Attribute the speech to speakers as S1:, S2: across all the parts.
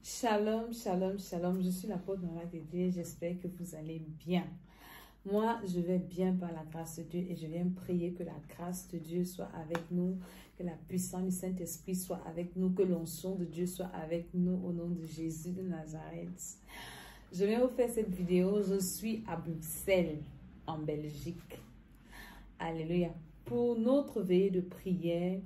S1: Shalom, shalom, shalom. Je suis l'apôtre Nola Dédé. J'espère que vous allez bien. Moi, je vais bien par la grâce de Dieu et je viens prier que la grâce de Dieu soit avec nous, que la puissance du Saint-Esprit soit avec nous, que l'onction de Dieu soit avec nous au nom de Jésus de Nazareth. Je viens vous faire cette vidéo. Je suis à Bruxelles, en Belgique. Alléluia. Pour notre veillée de prière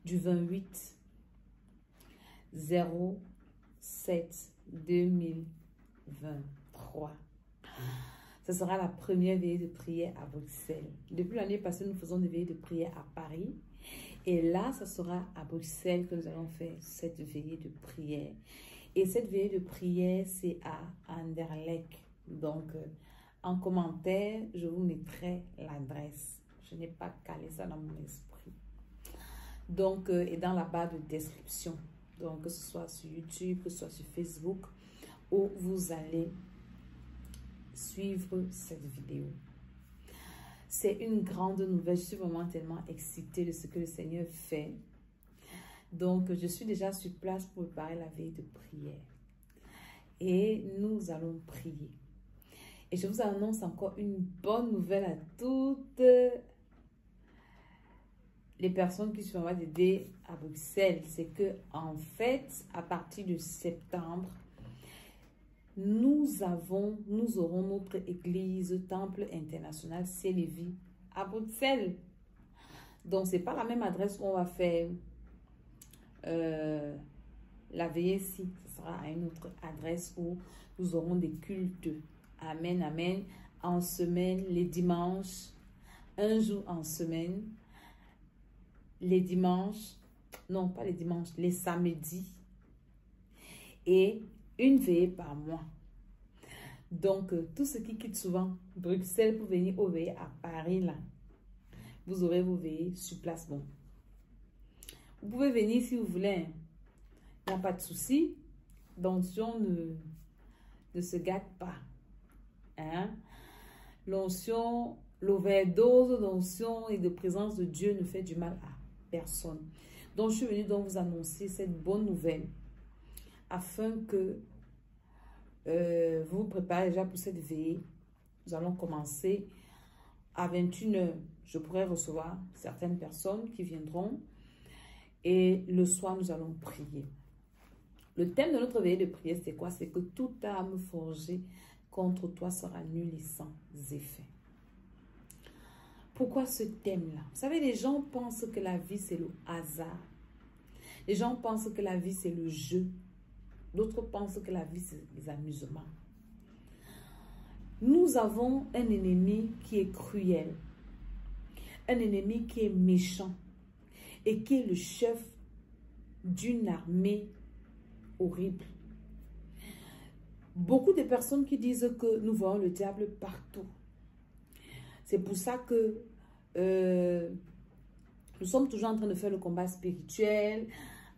S1: du 28/07/2023. Ce sera la première veillée de prière à Bruxelles. Depuis l'année passée, nous faisons des veillées de prière à Paris. Et là, ce sera à Bruxelles que nous allons faire cette veillée de prière. Et cette veillée de prière, c'est à Anderlecht. Donc, en commentaire, je vous mettrai l'adresse. Je n'ai pas calé ça dans mon esprit. Donc, et dans la barre de description. Donc, que ce soit sur YouTube, que ce soit sur Facebook, où vous allez suivre cette vidéo. C'est une grande nouvelle. Je suis vraiment tellement excitée de ce que le Seigneur fait. Donc, je suis déjà sur place pour préparer la veille de prière. Et nous allons prier. Et je vous annonce encore une bonne nouvelle à toutes les personnes qui sont aider à Bruxelles. C'est que, en fait, à partir de septembre, nous aurons notre église Temple International Ciel et Vie à Bruxelles. Donc, ce n'est pas la même adresse où on va faire la veillée ici. Ce sera à une autre adresse où nous aurons des cultes. Amen, amen. En semaine, les dimanches, un jour en semaine. Les dimanches, non pas les dimanches, les samedis. Et une veillée par mois. Donc, tous ceux qui quittent souvent Bruxelles pour venir aux veillées à Paris, là, vous aurez vos veillées sur place. Bon, vous pouvez venir si vous voulez. Il n'y a pas de souci. L'onction ne se gâte pas. Hein? L'onction, l'overdose d'onction et de présence de Dieu ne fait du mal à personne. Donc, je suis venue donc vous annoncer cette bonne nouvelle afin que vous vous préparez déjà pour cette veillée. Nous allons commencer à 21h. Je pourrai recevoir certaines personnes qui viendront et le soir, nous allons prier. Le thème de notre veillée de prière, c'est quoi? C'est que toute arme forgée contre toi sera nulle et sans effet. Pourquoi ce thème-là? Vous savez, les gens pensent que la vie, c'est le hasard. Les gens pensent que la vie, c'est le jeu. D'autres pensent que la vie, c'est les amusements. Nous avons un ennemi qui est cruel. Un ennemi qui est méchant. Et qui est le chef d'une armée horrible. Beaucoup de personnes qui disent que nous voyons le diable partout. C'est pour ça que nous sommes toujours en train de faire le combat spirituel,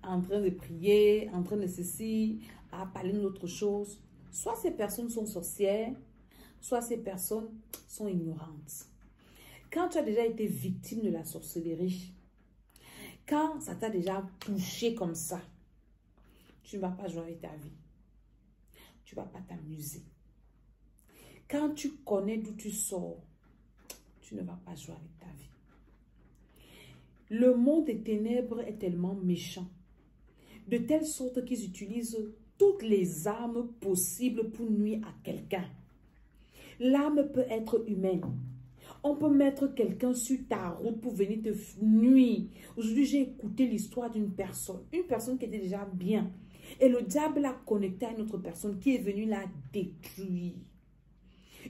S1: en train de prier, en train de ceci, à parler d'autre chose. Soit ces personnes sont sorcières, soit ces personnes sont ignorantes. Quand tu as déjà été victime de la sorcellerie, quand ça t'a déjà touché comme ça, tu ne vas pas jouer avec ta vie. Tu ne vas pas t'amuser. Quand tu connais d'où tu sors, tu ne vas pas jouer avec ta vie. Le monde des ténèbres est tellement méchant, de telle sorte qu'ils utilisent toutes les armes possibles pour nuire à quelqu'un. L'arme peut être humaine. On peut mettre quelqu'un sur ta route pour venir te nuire. Aujourd'hui, j'ai écouté l'histoire d'une personne qui était déjà bien. Et le diable l'a connecté à une autre personne qui est venue la détruire.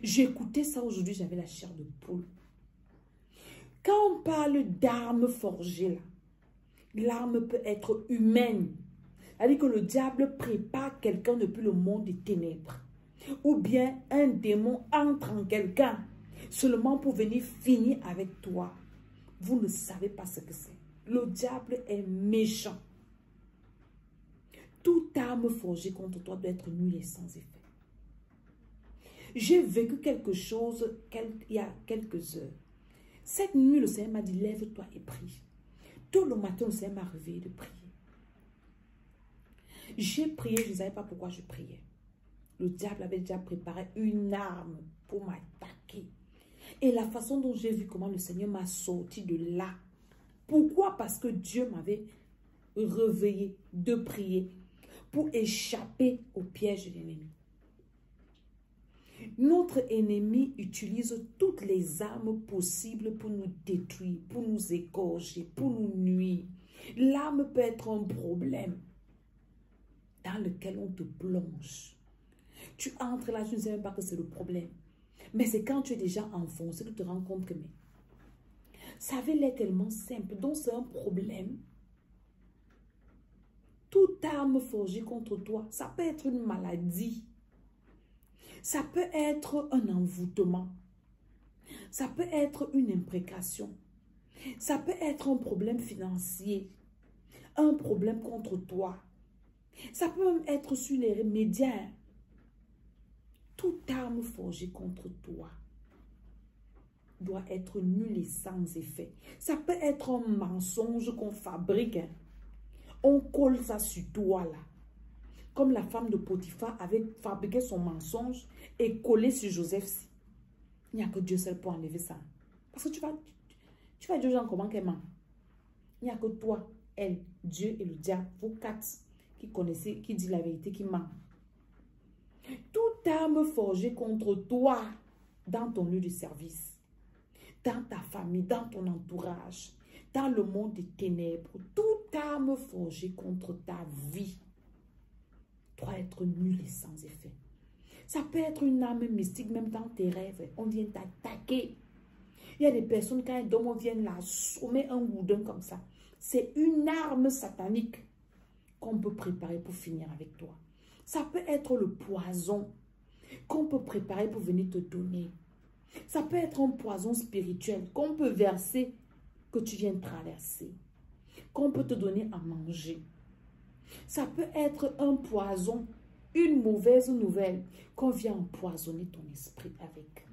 S1: J'ai écouté ça aujourd'hui, j'avais la chair de poule. Quand on parle d'armes forgées, l'arme peut être humaine. C'est-à-dire que le diable prépare quelqu'un depuis le monde des ténèbres. Ou bien un démon entre en quelqu'un seulement pour venir finir avec toi. Vous ne savez pas ce que c'est. Le diable est méchant. Toute arme forgée contre toi doit être nulle et sans effet. J'ai vécu quelque chose il y a quelques heures. Cette nuit, le Seigneur m'a dit, lève-toi et prie. Tout le matin, le Seigneur m'a réveillé de prier. J'ai prié, je ne savais pas pourquoi je priais. Le diable avait déjà préparé une arme pour m'attaquer. Et la façon dont j'ai vu comment le Seigneur m'a sorti de là. Pourquoi? Parce que Dieu m'avait réveillé de prier pour échapper au piège de l'ennemi. Notre ennemi utilise toutes les armes possibles pour nous détruire, pour nous égorger, pour nous nuire. L'arme peut être un problème dans lequel on te plonge. Tu entres là, tu ne sais même pas que c'est le problème. Mais c'est quand tu es déjà enfoncé que tu te rends compte que ça avait l'air tellement simple. Donc c'est un problème. Toute arme forgée contre toi, ça peut être une maladie. Ça peut être un envoûtement. Ça peut être une imprécation. Ça peut être un problème financier. Un problème contre toi. Ça peut même être sur les médias. Toute arme forgée contre toi doit être nulle et sans effet. Ça peut être un mensonge qu'on fabrique. On colle ça sur toi là. Comme la femme de Potiphar avait fabriqué son mensonge et collé sur Joseph. Il n'y a que Dieu seul pour enlever ça. Parce que tu vas dire aux gens comment qu'elle ment. Il n'y a que toi, elle, Dieu et le diable, vous quatre qui connaissez, qui dit la vérité, qui ment. Toute arme forgée contre toi dans ton lieu de service, dans ta famille, dans ton entourage, dans le monde des ténèbres, toute arme forgée contre ta vie doit être nulle et sans effet. Ça peut être une arme mystique, même dans tes rêves. On vient t'attaquer. Il y a des personnes, quand elles dorment, on vient l'assommer un goudin comme ça. C'est une arme satanique qu'on peut préparer pour finir avec toi. Ça peut être le poison qu'on peut préparer pour venir te donner. Ça peut être un poison spirituel qu'on peut verser, que tu viens traverser, qu'on peut te donner à manger. Ça peut être un poison, une mauvaise nouvelle qu'on vient empoisonner ton esprit avec.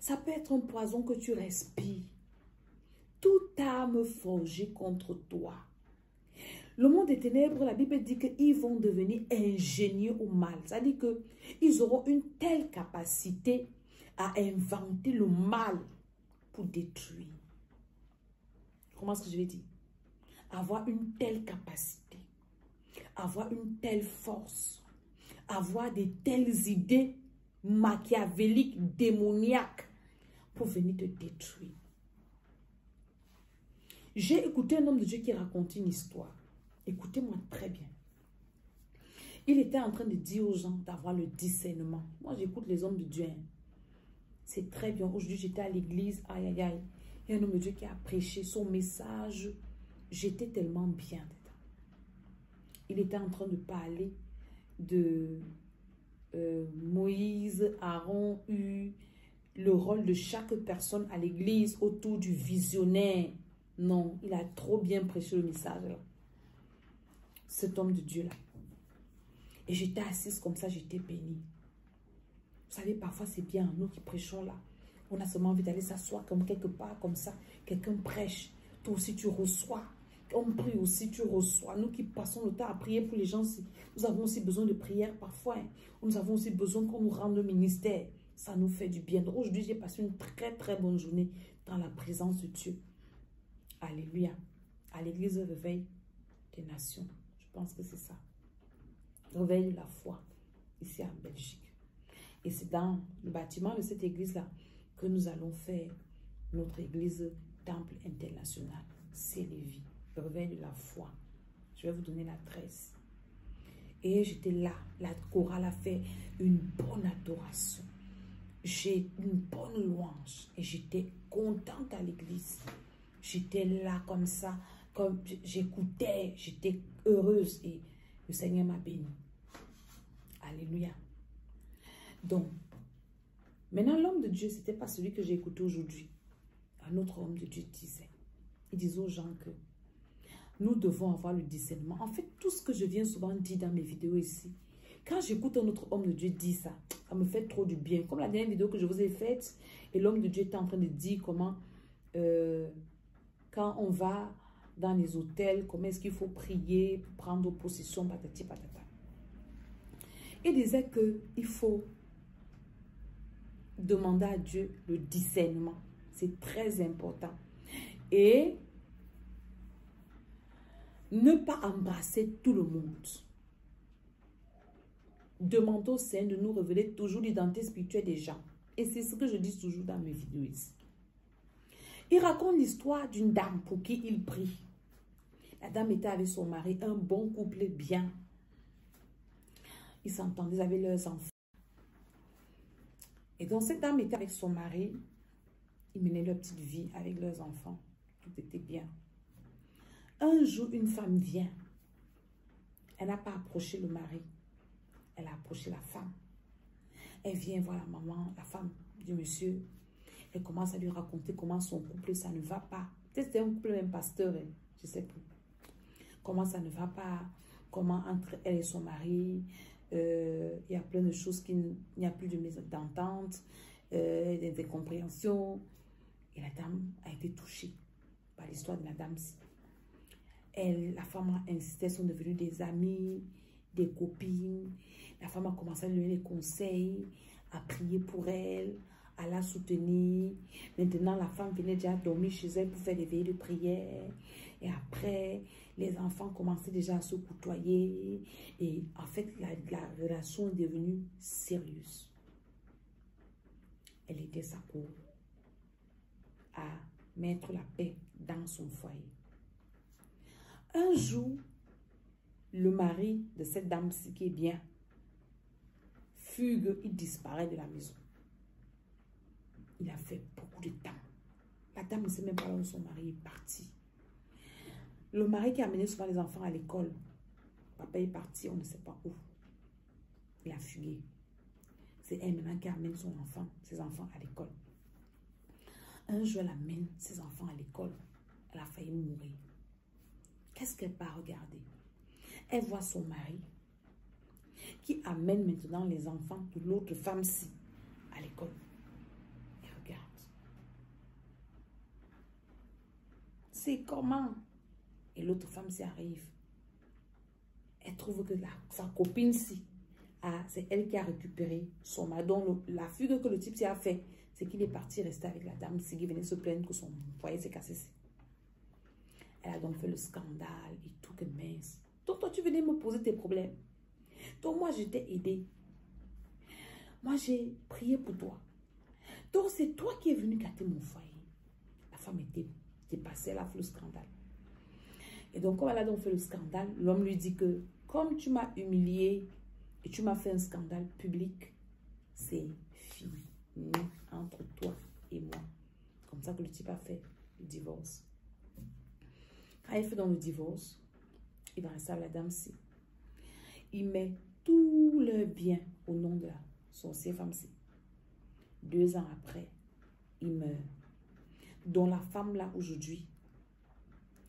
S1: Ça peut être un poison que tu respires. Toute arme forgée contre toi. Le monde des ténèbres, la Bible dit qu'ils vont devenir ingénieux au mal. C'est-à-dire qu'ils auront une telle capacité à inventer le mal pour détruire. Comment est-ce que je vais dire? Avoir une telle capacité, avoir une telle force, avoir de telles idées machiavéliques, démoniaques pour venir te détruire. J'ai écouté un homme de Dieu qui racontait une histoire. Écoutez-moi très bien. Il était en train de dire aux gens d'avoir le discernement. Moi, j'écoute les hommes de Dieu. C'est très bien. Aujourd'hui, j'étais à l'église. Aïe, aïe, aïe. Il y a un homme de Dieu qui a prêché son message. J'étais tellement bien dedans. Il était en train de parler de Moïse, Aaron, le rôle de chaque personne à l'église autour du visionnaire. Non, il a trop bien prêché le message là. Cet homme de Dieu là. Et j'étais assise comme ça, j'étais bénie. Vous savez, parfois c'est bien, nous qui prêchons là. On a seulement envie d'aller s'asseoir comme quelque part, comme ça. Quelqu'un prêche, toi aussi tu reçois. On prie aussi, tu reçois. Nous qui passons le temps à prier pour les gens, nous avons aussi besoin de prière parfois. Hein. Nous avons aussi besoin qu'on nous rende le ministère. Ça nous fait du bien. Donc aujourd'hui, j'ai passé une très très bonne journée dans la présence de Dieu. Alléluia. À l'église Réveil des Nations. Je pense que c'est ça. Réveil de la foi. Ici en Belgique. Et c'est dans le bâtiment de cette église-là que nous allons faire notre église Temple International. C'est Lévis. Réveil de la foi. Je vais vous donner l'adresse. Et j'étais là. La chorale a fait une bonne adoration. J'ai une bonne louange. Et j'étais contente à l'église. J'étais là comme ça. Comme j'écoutais. J'étais heureuse. Et le Seigneur m'a béni. Alléluia. Donc, maintenant l'homme de Dieu, ce n'était pas celui que j'ai écouté aujourd'hui. Un autre homme de Dieu disait. Il disait aux gens que nous devons avoir le discernement. En fait, tout ce que je viens souvent dire dans mes vidéos ici, quand j'écoute un autre homme de Dieu dire ça, ça me fait trop du bien. Comme la dernière vidéo que je vous ai faite, et l'homme de Dieu était en train de dire comment, quand on va dans les hôtels, comment est-ce qu'il faut prier, pour prendre possession, patati patata. Il disait qu'il faut demander à Dieu le discernement. C'est très important. Et ne pas embrasser tout le monde. Demandons au Seigneur de nous révéler toujours l'identité spirituelle des gens. Et c'est ce que je dis toujours dans mes vidéos ici. Il raconte l'histoire d'une dame pour qui il prie. La dame était avec son mari, un bon couple bien. Ils s'entendaient avec leurs enfants. Et donc cette dame était avec son mari. Ils menaient leur petite vie avec leurs enfants. Tout était bien. Un jour, une femme vient. Elle n'a pas approché le mari. Elle a approché la femme. Elle vient voir la maman, la femme du monsieur. Elle commence à lui raconter comment son couple, ça ne va pas. Peut-être c'était un couple même pasteur, hein, je ne sais plus. Comment ça ne va pas, comment entre elle et son mari, il y a plein de choses il n'y a plus d'entente, des incompréhensions. Et la dame a été touchée par l'histoire de la dame-ci. La femme a insisté, elles sont devenues des amies, des copines. La femme a commencé à lui donner des conseils, à prier pour elle, à la soutenir. Maintenant, la femme venait déjà dormir chez elle pour faire des veillées de prière. Et après, les enfants commençaient déjà à se côtoyer. Et en fait, la relation est devenue sérieuse. Elle aidait sa cour à mettre la paix dans son foyer. Un jour, le mari de cette dame-ci qui est bien, fugue, il disparaît de la maison. Il a fait beaucoup de temps. La dame ne sait même pas où son mari est parti. Le mari qui a amené souvent les enfants à l'école, papa est parti, on ne sait pas où. Il a fugué. C'est elle maintenant qui amène ses enfants à l'école. Un jour, elle amène ses enfants à l'école. Elle a failli mourir. Qu'est-ce qu'elle va regarder? Elle voit son mari qui amène maintenant les enfants de l'autre femme-ci à l'école. Elle regarde. C'est comment? Et l'autre femme-ci arrive. Elle trouve que sa copine-ci, c'est elle qui a récupéré son mari. Donc la fugue que le type a fait, c'est qu'il est parti rester avec la dame-ci qui venait se plaindre que son foyer s'est cassé. Elle a donc fait le scandale et tout, que mince. Donc toi, tu venais me poser tes problèmes. Donc moi, je t'ai aidé. Moi, j'ai prié pour toi. Donc c'est toi qui es venu gâter mon foyer. La femme était dépassée, elle a fait le scandale. Et donc, comme elle a donc fait le scandale, l'homme lui dit que comme tu m'as humilié et tu m'as fait un scandale public, c'est fini entre toi et moi. Comme ça que le type a fait le divorce. Quand il fait dans le divorce, il va rester avec la dame-ci. Il met tout le bien au nom de la sorcière femme-ci. 2 ans après, il meurt. Dont la femme-là, aujourd'hui,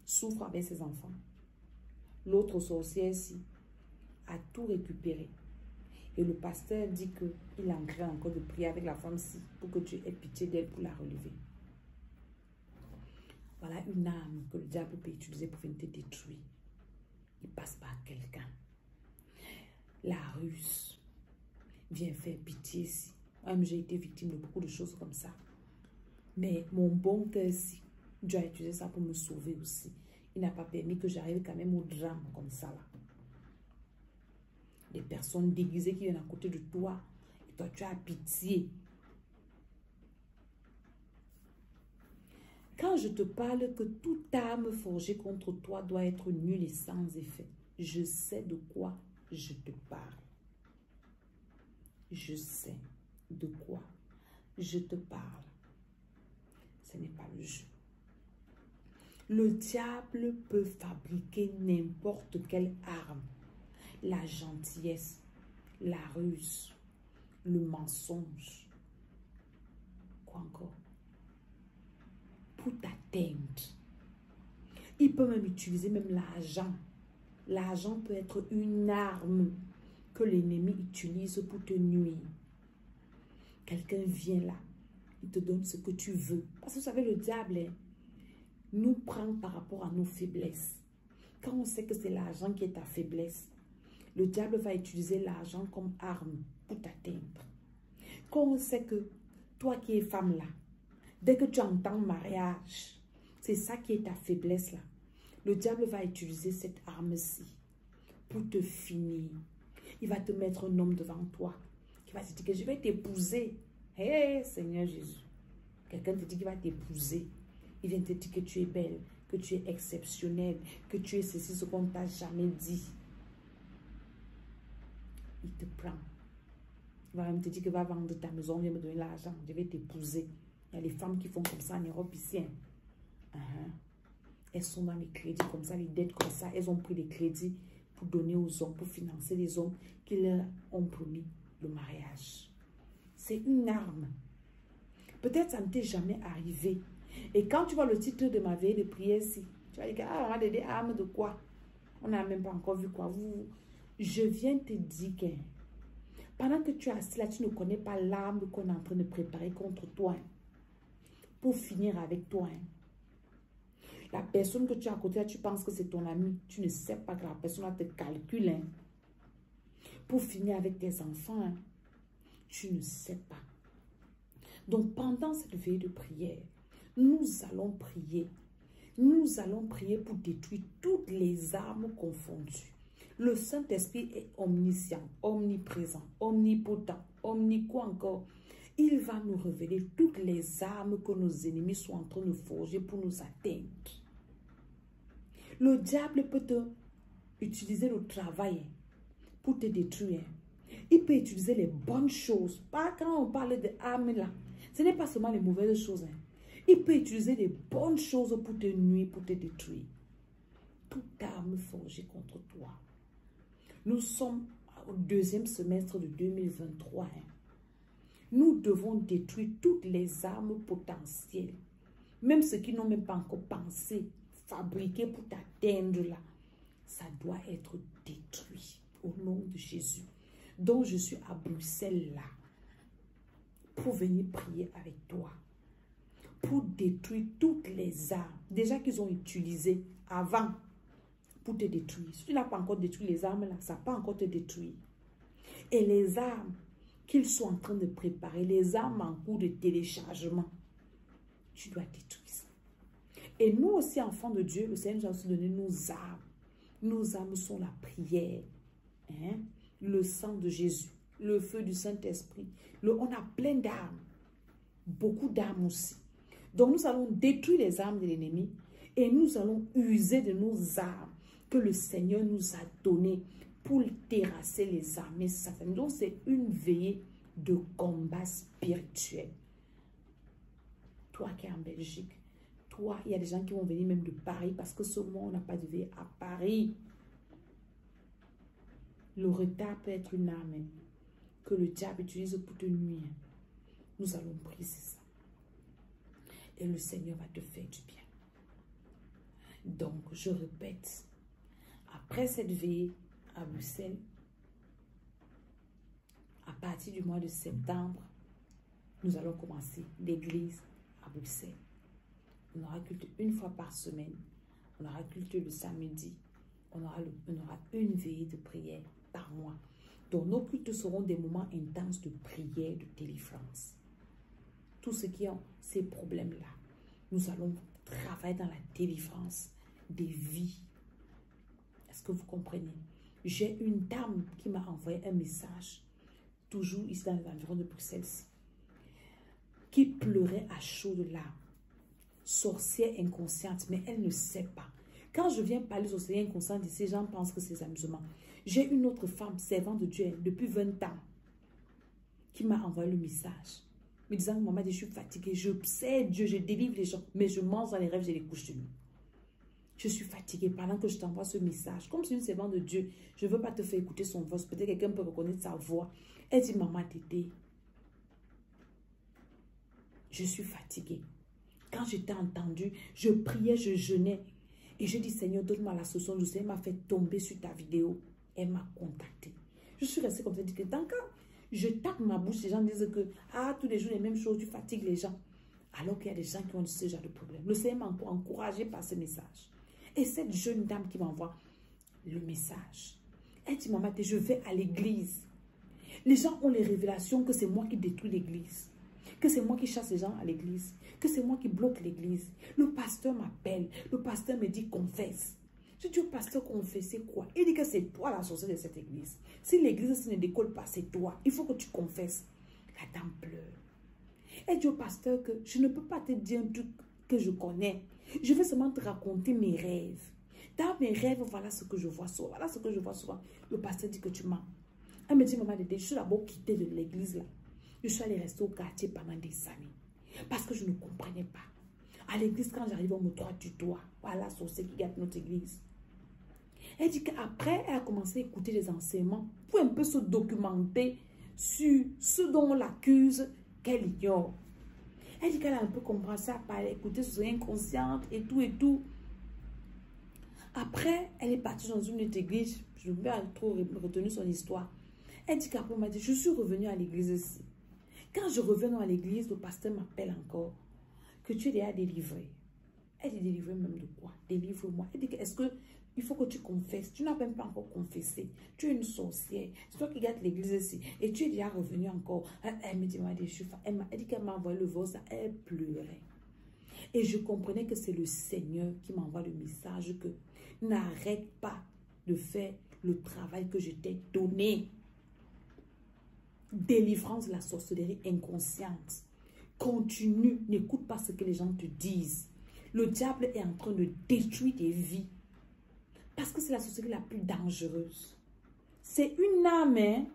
S1: souffre avec ses enfants. L'autre sorcière-ci a tout récupéré. Et le pasteur dit qu'il est en train encore de prier avec la femme-ci pour que Dieu ait pitié d'elle pour la relever. Voilà une âme que le diable peut utiliser pour venir te détruire. Il passe par quelqu'un. La ruse vient faire pitié ici. Moi-même, j'ai été victime de beaucoup de choses comme ça. Mais mon bon cœur ici, Dieu a utilisé ça pour me sauver aussi. Il n'a pas permis que j'arrive quand même au drame comme ça là. Des personnes déguisées qui viennent à côté de toi. Et toi, tu as pitié. Quand je te parle que toute arme forgée contre toi doit être nulle et sans effet, je sais de quoi je te parle. Je sais de quoi je te parle. Ce n'est pas le jeu. Le diable peut fabriquer n'importe quelle arme. La gentillesse, la ruse, le mensonge. Quoi encore? Pour t'atteindre. Il peut même utiliser même l'argent. L'argent peut être une arme que l'ennemi utilise pour te nuire. Quelqu'un vient là, il te donne ce que tu veux. Parce que vous savez, le diable, nous prend par rapport à nos faiblesses. Quand on sait que c'est l'argent qui est ta faiblesse, le diable va utiliser l'argent comme arme pour t'atteindre. Quand on sait que toi qui es femme là, dès que tu entends mariage, c'est ça qui est ta faiblesse là, le diable va utiliser cette arme-ci pour te finir. Il va te mettre un homme devant toi qui va te dire que je vais t'épouser. Hé, Seigneur Jésus. Quelqu'un te dit qu'il va t'épouser. Il vient te dire que tu es belle, que tu es exceptionnelle, que tu es ceci, ce qu'on ne t'a jamais dit. Il te prend. Il va même te dire que va vendre ta maison, viens me donner l'argent, je vais t'épouser. Il y a les femmes qui font comme ça en Europe ici. Elles sont dans les crédits comme ça, les dettes comme ça. Elles ont pris des crédits pour donner aux hommes, pour financer les hommes qui leur ont promis le mariage. C'est une arme. Peut-être ça ne t'est jamais arrivé. Et quand tu vois le titre de ma veille de prière ici, tu vas dire, ah, on a des armes de quoi? On n'a même pas encore vu quoi. Je viens te dire que pendant que tu es assis là, tu ne connais pas l'arme qu'on est en train de préparer contre toi. Pour finir avec toi. La personne que tu as à côté, là, tu penses que c'est ton ami. Tu ne sais pas que la personne là te calcule. Pour finir avec tes enfants, tu ne sais pas. Donc, pendant cette veille de prière, nous allons prier. Nous allons prier pour détruire toutes les armes confondues. Le Saint-Esprit est omniscient, omniprésent, omnipotent, quoi encore. Il va nous révéler toutes les armes que nos ennemis sont en train de forger pour nous atteindre. Le diable peut te utiliser le travail pour te détruire. Il peut utiliser les bonnes choses. Pas quand on parle de armes là, ce n'est pas seulement les mauvaises choses. Il peut utiliser les bonnes choses pour te nuire, pour te détruire. Toute arme forgée contre toi. Nous sommes au deuxième semestre de 2023. Nous devons détruire toutes les armes potentielles. Même ceux qui n'ont même pas encore pensé, fabriqué pour t'atteindre là. Ça doit être détruit au nom de Jésus. Donc je suis à Bruxelles là. Pour venir prier avec toi. Pour détruire toutes les armes. Déjà qu'ils ont utilisées avant. Pour te détruire. Si tu n'as pas encore détruit les armes là, ça ne va pas encore te détruire. Et les armes qu'ils sont en train de préparer, les armes en cours de téléchargement, tu dois détruire ça. Et nous aussi, enfants de Dieu, le Seigneur nous a aussi donné nos armes. Nos armes sont la prière, le sang de Jésus, le feu du Saint-Esprit. On a plein d'armes, beaucoup d'armes aussi. Donc nous allons détruire les armes de l'ennemi et nous allons user de nos armes que le Seigneur nous a données pour terrasser les armées sataniques. Donc, c'est une veillée de combat spirituel. Toi qui es en Belgique, toi, il y a des gens qui vont venir même de Paris parce que ce mois, on n'a pas de veillée à Paris. Le retard peut être une arme que le diable utilise pour te nuire. Nous allons briser ça. Et le Seigneur va te faire du bien. Donc, je répète, après cette veillée, à Bruxelles, à partir du mois de septembre, nous allons commencer l'église à Bruxelles. On aura culte une fois par semaine. On aura culte le samedi. On aura une veillée de prière par mois. Donc nos cultes seront des moments intenses de prière, de délivrance. Tous ceux qui ont ces problèmes-là, nous allons travailler dans la délivrance des vies. Est-ce que vous comprenez? J'ai une dame qui m'a envoyé un message, toujours ici dans les environs de Bruxelles, qui pleurait à chaudes larmes. Sorcière inconsciente, mais elle ne sait pas. Quand je viens parler sorcière inconsciente, ces gens pensent que c'est amusement. J'ai une autre femme, servante de Dieu, depuis 20 ans, qui m'a envoyé le message, me disant que maman, je suis fatiguée, je sais Dieu, je délivre les gens, mais je mange dans les rêves, j'ai les couches de nuit. Je suis fatiguée pendant que je t'envoie ce message. Comme c'est une servante de Dieu, je ne veux pas te faire écouter son voix. Peut-être quelqu'un peut reconnaître sa voix. Elle dit, maman, Tété, je suis fatiguée. Quand je t'ai entendu, je priais, je jeûnais. Et je dis, Seigneur, donne-moi la solution. Le Seigneur m'a fait tomber sur ta vidéo. Elle m'a contactée. Je suis restée comme ça. Quand je tape ma bouche, les gens disent que, ah, tous les jours, les mêmes choses, tu fatigues les gens. Alors qu'il y a des gens qui ont ce genre de problème. Le Seigneur m'a encouragé par ce message. Et cette jeune dame qui m'envoie le message, elle dit, maman, je vais à l'église. Les gens ont les révélations que c'est moi qui détruis l'église. Que c'est moi qui chasse les gens à l'église. Que c'est moi qui bloque l'église. Le pasteur m'appelle. Le pasteur me dit, confesse. Je dis au pasteur, confesser quoi? Il dit que c'est toi la sorcière de cette église. Si l'église ne décolle pas, c'est toi. Il faut que tu confesses. La dame pleure. Elle dit au pasteur que je ne peux pas te dire un truc que je connais. Je vais seulement te raconter mes rêves. Dans mes rêves, voilà ce que je vois souvent. Voilà ce que je vois souvent. Le pasteur dit que tu mens. Elle me dit, maman, je suis d'abord quittée de l'église là. Je suis allée rester au quartier pendant des années. Parce que je ne comprenais pas. À l'église, quand j'arrive, on me tutoie. Voilà, sorcier qui gâte notre église. Elle dit qu'après, elle a commencé à écouter les enseignements pour un peu se documenter sur ce dont on l'accuse qu'elle ignore. Elle dit qu'elle a un peu compris ça par écouter son inconsciente et tout et tout. Après, elle est partie dans une autre église. Je ne vais pas trop retenir son histoire. Elle dit qu'après, elle m'a dit, je suis revenue à l'église ici. Quand je reviens à l'église, le pasteur m'appelle encore. Que tu es déjà délivré. Elle dit, délivré même de quoi? Délivre-moi. Elle dit, est-ce que il faut que tu confesses? Tu n'as même pas encore confessé. Tu es une sorcière. C'est toi qui gâtes l'église ici. Et tu es déjà revenu encore. Elle me dit, elle dit qu'elle m'a envoyé le voice. Elle pleurait. Et je comprenais que c'est le Seigneur qui m'envoie le message que n'arrête pas de faire le travail que je t'ai donné. Délivrance de la sorcellerie inconsciente. Continue, n'écoute pas ce que les gens te disent. Le diable est en train de détruire des vies. Parce que c'est la sorcellerie la plus dangereuse. C'est une âme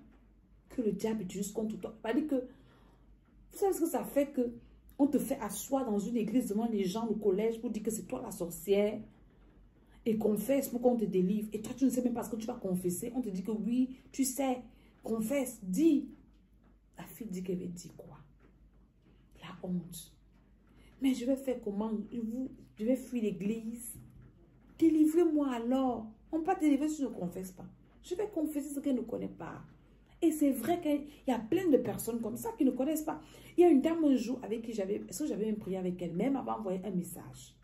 S1: que le diable utilise contre toi. C'est-à-dire que, vous savez ce que ça fait que on te fait asseoir dans une église devant les gens au collège pour dire que c'est toi la sorcière et confesse pour qu'on te délivre. Et toi, tu ne sais même pas ce que tu vas confesser. On te dit que oui, tu sais, confesse, dis. La fille dit qu'elle veut dire quoi? La honte. Mais je vais faire comment? Je vais fuir l'église. Délivrez-moi alors. On ne peut pas délivrer si je ne confesse pas. Je vais confesser ce qu'elle ne connaît pas. Et c'est vrai qu'il y a plein de personnes comme ça qui ne connaissent pas. Il y a une dame un jour avec qui j'avais même prié avec elle, même avant d'envoyer un message.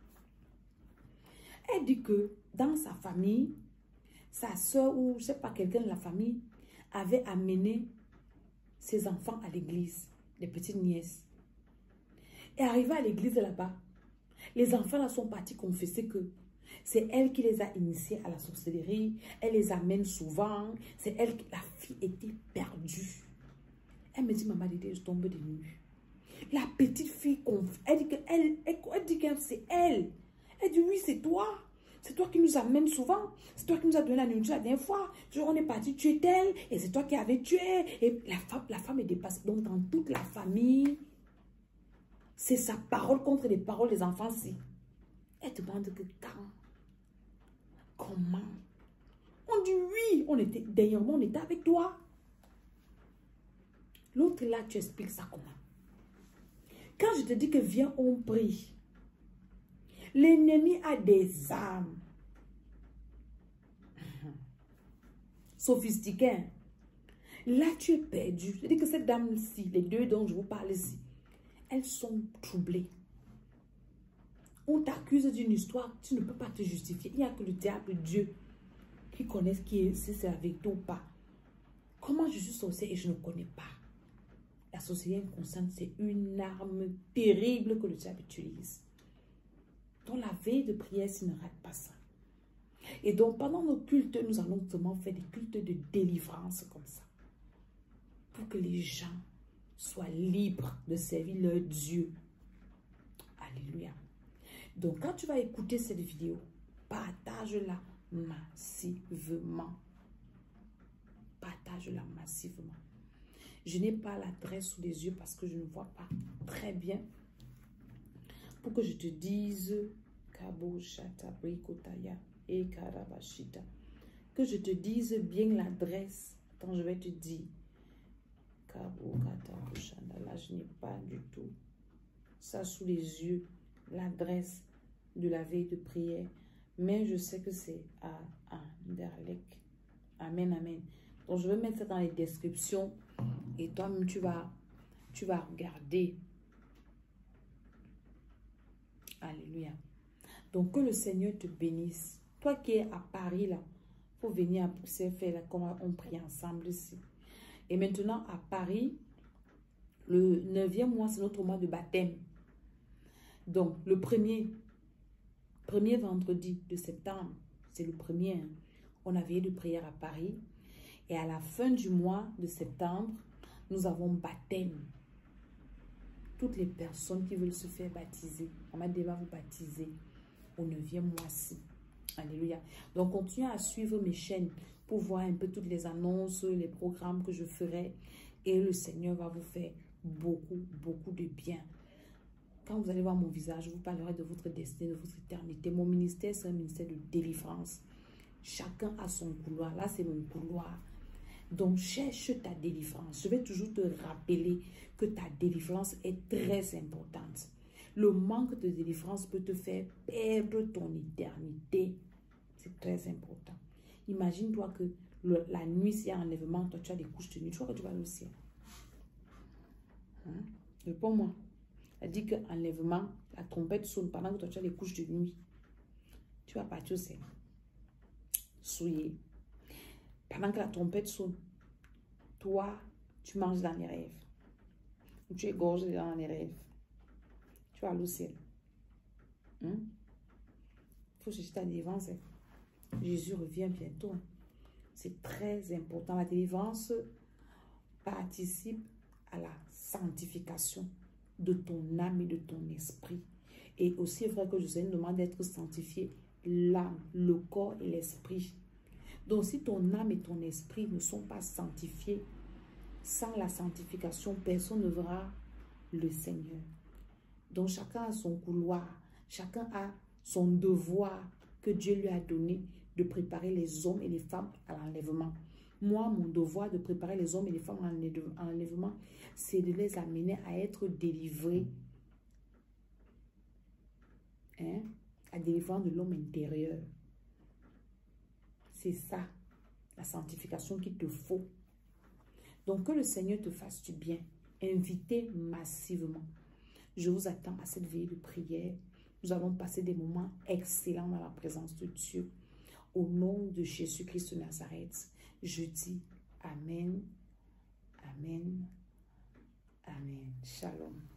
S1: Elle dit que dans sa famille, sa soeur ou je ne sais pas, quelqu'un de la famille avait amené ses enfants à l'église, les petites nièces. Et arrivé à l'église là-bas, les enfants là sont partis confesser que c'est elle qui les a initiés à la sorcellerie. Elle les amène souvent. C'est elle qui... La fille était perdue. Elle me dit, maman, je tombe de nuit. La petite fille, elle dit que c'est elle. Elle dit, oui, c'est toi. C'est toi qui nous amène souvent. C'est toi qui nous a donné la nourriture la dernière fois. On est parti tuer elle. Et c'est toi qui avais tué. Et la femme est dépassée. Donc, dans toute la famille, c'est sa parole contre les paroles des enfants-ci. Elle demande que quand? Comment? On dit oui. Dernièrement, on était avec toi. L'autre là, tu expliques ça comment? Quand je te dis que viens, on prie. L'ennemi a des armes. Sophistiquées. Là, tu es perdu. Je dis que cette dame-ci, les deux dont je vous parle ici, elles sont troublées. On t'accuse d'une histoire, tu ne peux pas te justifier. Il n'y a que le diable, Dieu, qui connaît si c'est avec toi ou pas. Comment je suis sorcière et je ne connais pas? La sorcellerie inconsciente, c'est une arme terrible que le diable utilise. Dans la veille de prière, s'il ne rate pas ça. Et donc, pendant nos cultes, nous allons seulement faire des cultes de délivrance comme ça. Pour que les gens soient libres de servir leur Dieu. Alléluia. Donc, quand tu vas écouter cette vidéo, partage-la massivement. Partage-la massivement. Je n'ai pas l'adresse sous les yeux parce que je ne vois pas très bien. Pour que je te dise, Kabo Shata Brikotaya et Karabashita. Que je te dise bien l'adresse quand je vais te dire. Kabo Kata Kushanda. Là, je n'ai pas du tout ça sous les yeux. L'adresse de la veille de prière, mais je sais que c'est à Anderlecht. Amen, amen. Donc je vais mettre ça dans les descriptions et toi-même tu vas regarder. Alléluia. Donc, que le Seigneur te bénisse. Toi qui es à Paris, là, pour venir à Bruxelles faire là, comment on prie ensemble ici. Et maintenant, à Paris, le 9e mois, c'est notre mois de baptême. Donc, le premier vendredi de septembre, c'est le premier, hein, on a veillé de prière à Paris. Et à la fin du mois de septembre, nous avons baptême. Toutes les personnes qui veulent se faire baptiser, Amade va vous baptiser au 9e mois-ci. Alléluia. Donc, continuez à suivre mes chaînes pour voir un peu toutes les annonces, les programmes que je ferai. Et le Seigneur va vous faire beaucoup, beaucoup de bien. Quand vous allez voir mon visage, je vous parlerai de votre destinée, de votre éternité. Mon ministère, c'est un ministère de délivrance. Chacun a son couloir. Là, c'est mon couloir. Donc, cherche ta délivrance. Je vais toujours te rappeler que ta délivrance est très importante. Le manque de délivrance peut te faire perdre ton éternité. C'est très important. Imagine-toi que la nuit, s'il y a un enlèvement, toi, tu as des couches de nuit. Tu vois que tu vas aller au ciel. Hein? Réponds-moi. Elle dit qu'enlèvement, la trompette sonne pendant que toi, tu as les couches de nuit. Tu vas partir au ciel. Souillé. Pendant que la trompette sonne, toi, tu manges dans les rêves. Ou tu égorges dans les rêves. Tu vas aller au ciel. Il faut chercher ta délivrance. Jésus revient bientôt. C'est très important. La délivrance participe à la sanctification de ton âme et de ton esprit. Et aussi, il est vrai que je nous demande d'être sanctifié l'âme, le corps et l'esprit. Donc, si ton âme et ton esprit ne sont pas sanctifiés, sans la sanctification, personne ne verra le Seigneur. Donc, chacun a son couloir, chacun a son devoir que Dieu lui a donné de préparer les hommes et les femmes à l'enlèvement. Moi, mon devoir de préparer les hommes et les femmes à l'enlèvement, c'est de les amener à être délivrés. Hein? À délivrer de l'homme intérieur. C'est ça, la sanctification qu'il te faut. Donc, que le Seigneur te fasse du bien. Invitez massivement. Je vous attends à cette veillée de prière. Nous allons passer des moments excellents dans la présence de Dieu. Au nom de Jésus-Christ de Nazareth, je dis Amen, Amen, Amen. Shalom.